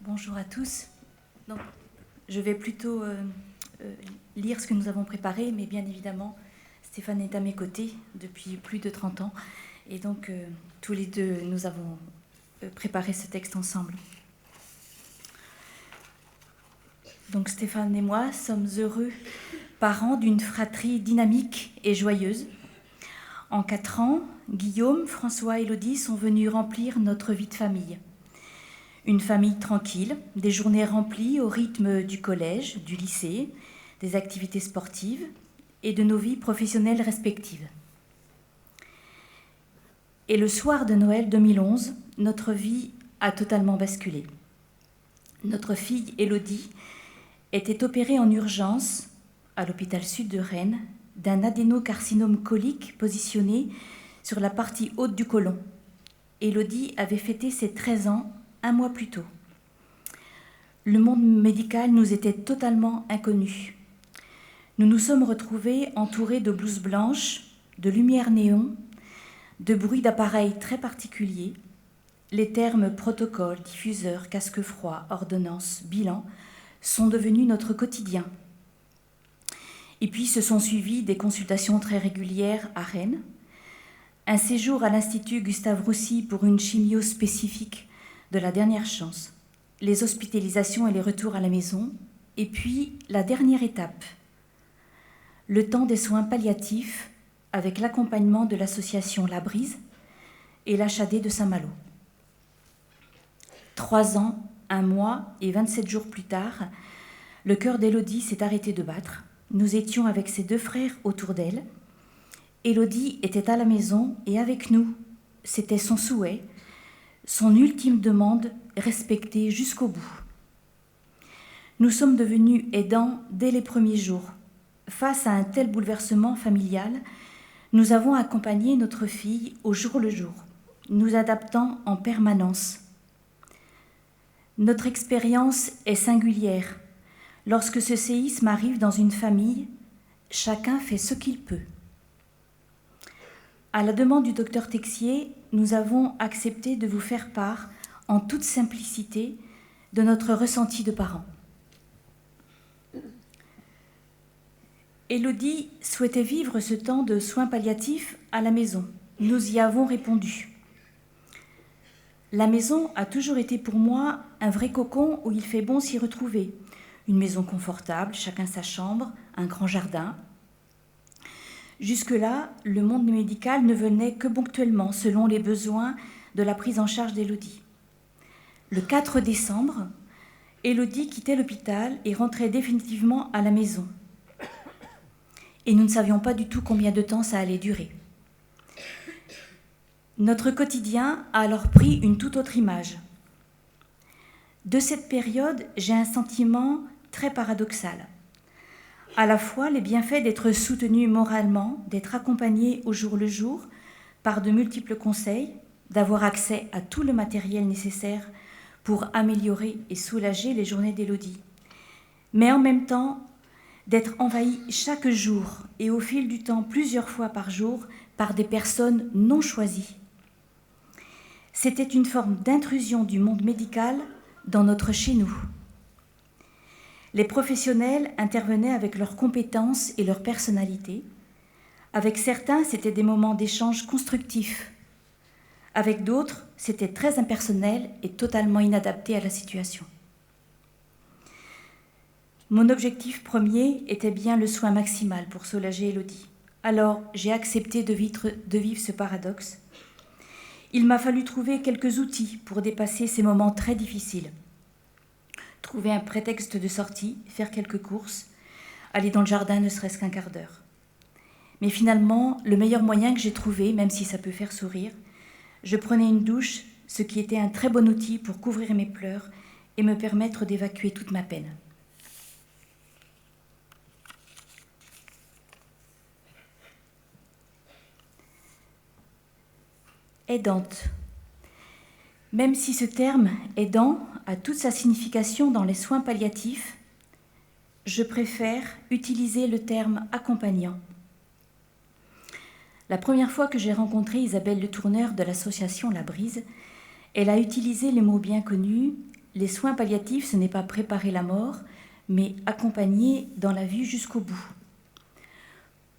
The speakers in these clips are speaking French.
Bonjour à tous. Donc, je vais plutôt lire ce que nous avons préparé, mais bien évidemment, Stéphane est à mes côtés depuis plus de 30 ans. Et donc, tous les deux, nous avons préparé ce texte ensemble. Donc, Stéphane et moi sommes heureux parents d'une fratrie dynamique et joyeuse. En 4 ans, Guillaume, François et Élodie sont venus remplir notre vie de famille. Une famille tranquille, des journées remplies au rythme du collège, du lycée, des activités sportives et de nos vies professionnelles respectives. Et le soir de Noël 2011, notre vie a totalement basculé. Notre fille Élodie était opérée en urgence à l'hôpital sud de Rennes d'un adénocarcinome colique positionné sur la partie haute du côlon. Élodie avait fêté ses 13 ans un mois plus tôt. Le monde médical nous était totalement inconnu. Nous nous sommes retrouvés entourés de blouses blanches, de lumière néon, de bruits d'appareils très particuliers. Les termes protocole, diffuseur, casque froid, ordonnance, bilan sont devenus notre quotidien. Et puis se sont suivies des consultations très régulières à Rennes, un séjour à l'Institut Gustave Roussy pour une chimio spécifique de la dernière chance, les hospitalisations et les retours à la maison, et puis la dernière étape, le temps des soins palliatifs avec l'accompagnement de l'association La Brise et l'HAD de Saint-Malo. 3 ans, 1 mois et 27 jours plus tard, le cœur d'Élodie s'est arrêté de battre. Nous étions avec ses 2 frères autour d'elle. Élodie était à la maison et avec nous. C'était son souhait, son ultime demande respectée jusqu'au bout. Nous sommes devenus aidants dès les premiers jours. Face à un tel bouleversement familial, nous avons accompagné notre fille au jour le jour, nous adaptant en permanence. Notre expérience est singulière. Lorsque ce séisme arrive dans une famille, chacun fait ce qu'il peut. À la demande du docteur Texier, nous avons accepté de vous faire part, en toute simplicité, de notre ressenti de parents. Élodie souhaitait vivre ce temps de soins palliatifs à la maison. Nous y avons répondu. La maison a toujours été pour moi un vrai cocon où il fait bon s'y retrouver. Une maison confortable, chacun sa chambre, un grand jardin. Jusque-là, le monde médical ne venait que ponctuellement, selon les besoins de la prise en charge d'Élodie. Le 4 décembre, Élodie quittait l'hôpital et rentrait définitivement à la maison. Et nous ne savions pas du tout combien de temps ça allait durer. Notre quotidien a alors pris une toute autre image. De cette période, j'ai un sentiment très paradoxal. À la fois les bienfaits d'être soutenu moralement, d'être accompagné au jour le jour par de multiples conseils, d'avoir accès à tout le matériel nécessaire pour améliorer et soulager les journées d'Élodie. Mais en même temps, d'être envahi chaque jour et au fil du temps plusieurs fois par jour par des personnes non choisies. C'était une forme d'intrusion du monde médical dans notre chez-nous. Les professionnels intervenaient avec leurs compétences et leur personnalité. Avec certains, c'était des moments d'échange constructifs. Avec d'autres, c'était très impersonnel et totalement inadapté à la situation. Mon objectif premier était bien le soin maximal pour soulager Élodie. Alors, j'ai accepté de vivre ce paradoxe. Il m'a fallu trouver quelques outils pour dépasser ces moments très difficiles. Trouver un prétexte de sortie, faire quelques courses, aller dans le jardin ne serait-ce qu'un quart d'heure. Mais finalement, le meilleur moyen que j'ai trouvé, même si ça peut faire sourire, je prenais une douche, ce qui était un très bon outil pour couvrir mes pleurs et me permettre d'évacuer toute ma peine. Aidante. Même si ce terme aidant a toute sa signification dans les soins palliatifs, je préfère utiliser le terme accompagnant. La première fois que j'ai rencontré Isabelle Le Tourneur de l'association La Brise, elle a utilisé les mots bien connus les soins palliatifs, ce n'est pas préparer la mort, mais accompagner dans la vie jusqu'au bout.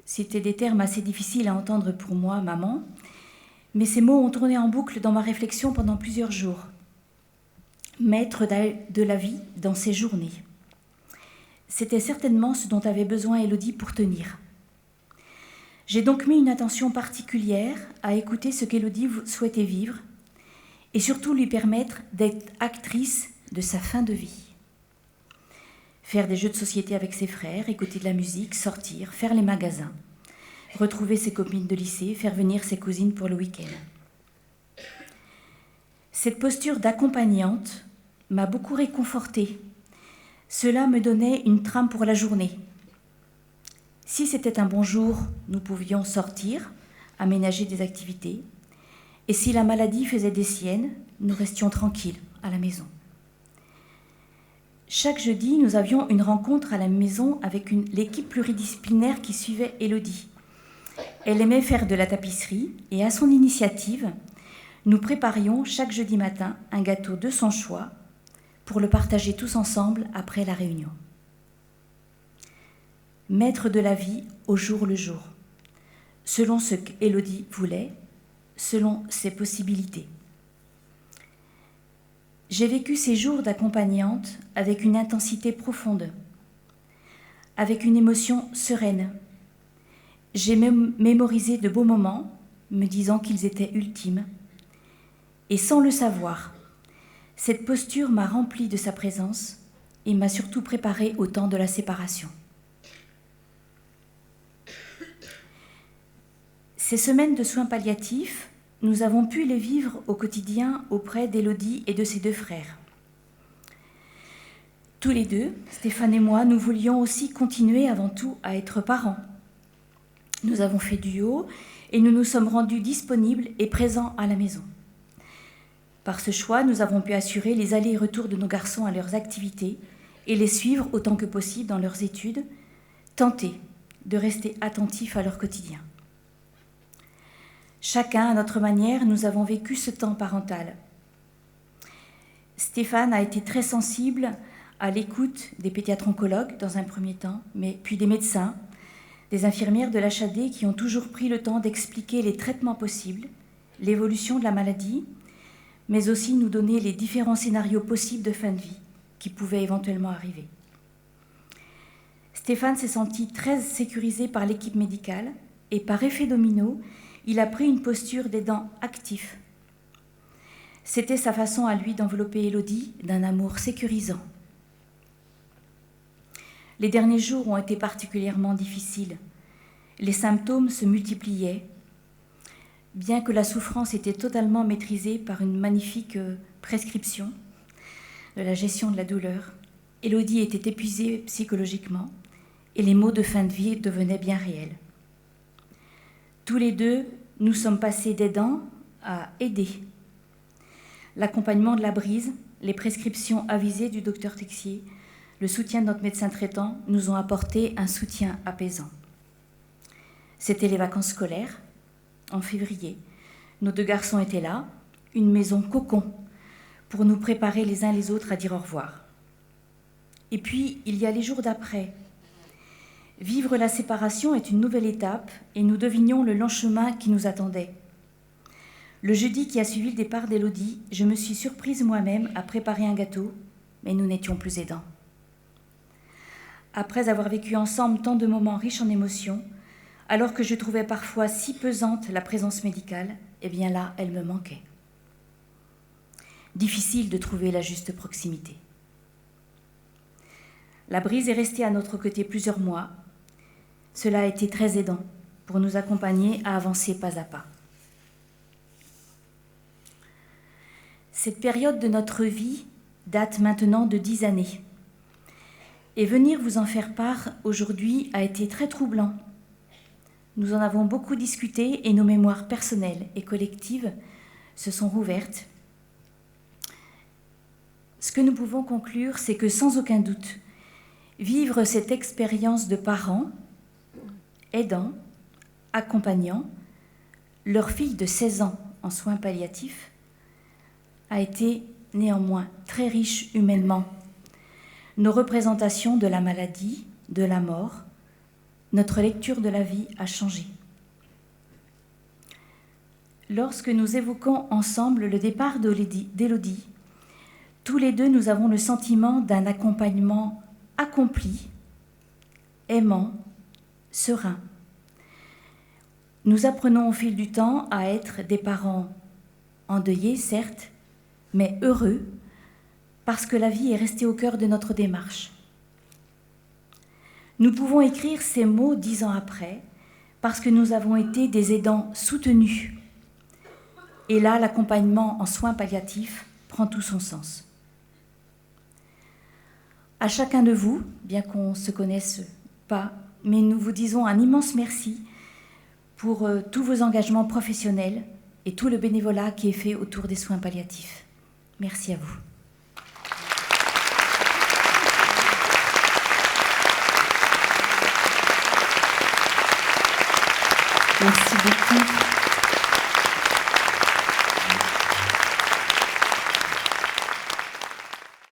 C'était des termes assez difficiles à entendre pour moi, maman, mais ces mots ont tourné en boucle dans ma réflexion pendant plusieurs jours. Maître de la vie dans ses journées. C'était certainement ce dont avait besoin Élodie pour tenir. J'ai donc mis une attention particulière à écouter ce qu'Élodie souhaitait vivre et surtout lui permettre d'être actrice de sa fin de vie. Faire des jeux de société avec ses frères, écouter de la musique, sortir, faire les magasins, retrouver ses copines de lycée, faire venir ses cousines pour le week-end. Cette posture d'accompagnante m'a beaucoup réconfortée. Cela me donnait une trame pour la journée. Si c'était un bon jour, nous pouvions sortir, aménager des activités. Et si la maladie faisait des siennes, nous restions tranquilles à la maison. Chaque jeudi, nous avions une rencontre à la maison avec l'équipe pluridisciplinaire qui suivait Élodie. Elle aimait faire de la tapisserie et à son initiative, nous préparions chaque jeudi matin un gâteau de son choix pour le partager tous ensemble après la réunion. Maître de la vie au jour le jour, selon ce qu'Élodie voulait, selon ses possibilités. J'ai vécu ces jours d'accompagnante avec une intensité profonde, avec une émotion sereine. J'ai mémorisé de beaux moments, me disant qu'ils étaient ultimes. Et sans le savoir, cette posture m'a remplie de sa présence et m'a surtout préparée au temps de la séparation. Ces semaines de soins palliatifs, nous avons pu les vivre au quotidien auprès d'Élodie et de ses deux frères. Tous les deux, Stéphane et moi, nous voulions aussi continuer avant tout à être parents. Nous avons fait duo et nous nous sommes rendus disponibles et présents à la maison. Par ce choix, nous avons pu assurer les allers et retours de nos garçons à leurs activités et les suivre autant que possible dans leurs études, tenter de rester attentifs à leur quotidien. Chacun, à notre manière, nous avons vécu ce temps parental. Stéphane a été très sensible à l'écoute des pédiatres-oncologues dans un premier temps, mais puis des médecins, des infirmières de l'HAD qui ont toujours pris le temps d'expliquer les traitements possibles, l'évolution de la maladie, mais aussi nous donner les différents scénarios possibles de fin de vie qui pouvaient éventuellement arriver. Stéphane s'est senti très sécurisé par l'équipe médicale et par effet domino, il a pris une posture d'aidant actif. C'était sa façon à lui d'envelopper Élodie d'un amour sécurisant. Les derniers jours ont été particulièrement difficiles. Les symptômes se multipliaient. Bien que la souffrance était totalement maîtrisée par une magnifique prescription de la gestion de la douleur, Élodie était épuisée psychologiquement et les maux de fin de vie devenaient bien réels. Tous les deux, nous sommes passés d'aidants à aider. L'accompagnement de la brise, les prescriptions avisées du docteur Texier, le soutien de notre médecin traitant nous ont apporté un soutien apaisant. C'était les vacances scolaires, en février. Nos deux garçons étaient là, une maison cocon, pour nous préparer les uns les autres à dire au revoir. Et puis, il y a les jours d'après. Vivre la séparation est une nouvelle étape et nous devinions le long chemin qui nous attendait. Le jeudi qui a suivi le départ d'Élodie, je me suis surprise moi-même à préparer un gâteau, mais nous n'étions plus aidants. Après avoir vécu ensemble tant de moments riches en émotions, alors que je trouvais parfois si pesante la présence médicale, eh bien là, elle me manquait. Difficile de trouver la juste proximité. La brise est restée à notre côté plusieurs mois. Cela a été très aidant pour nous accompagner à avancer pas à pas. Cette période de notre vie date maintenant de 10 années. Et venir vous en faire part aujourd'hui a été très troublant. Nous en avons beaucoup discuté et nos mémoires personnelles et collectives se sont rouvertes. Ce que nous pouvons conclure, c'est que sans aucun doute, vivre cette expérience de parents, aidants, accompagnants, leur fille de 16 ans en soins palliatifs, a été néanmoins très riche humainement. Nos représentations de la maladie, de la mort, notre lecture de la vie a changé. Lorsque nous évoquons ensemble le départ d'Élodie, tous les deux nous avons le sentiment d'un accompagnement accompli, aimant, serein. Nous apprenons au fil du temps à être des parents endeuillés, certes, mais heureux, parce que la vie est restée au cœur de notre démarche. Nous pouvons écrire ces mots 10 ans après, parce que nous avons été des aidants soutenus. Et là, l'accompagnement en soins palliatifs prend tout son sens. À chacun de vous, bien qu'on ne se connaisse pas, mais nous vous disons un immense merci pour tous vos engagements professionnels et tout le bénévolat qui est fait autour des soins palliatifs. Merci à vous. Merci beaucoup.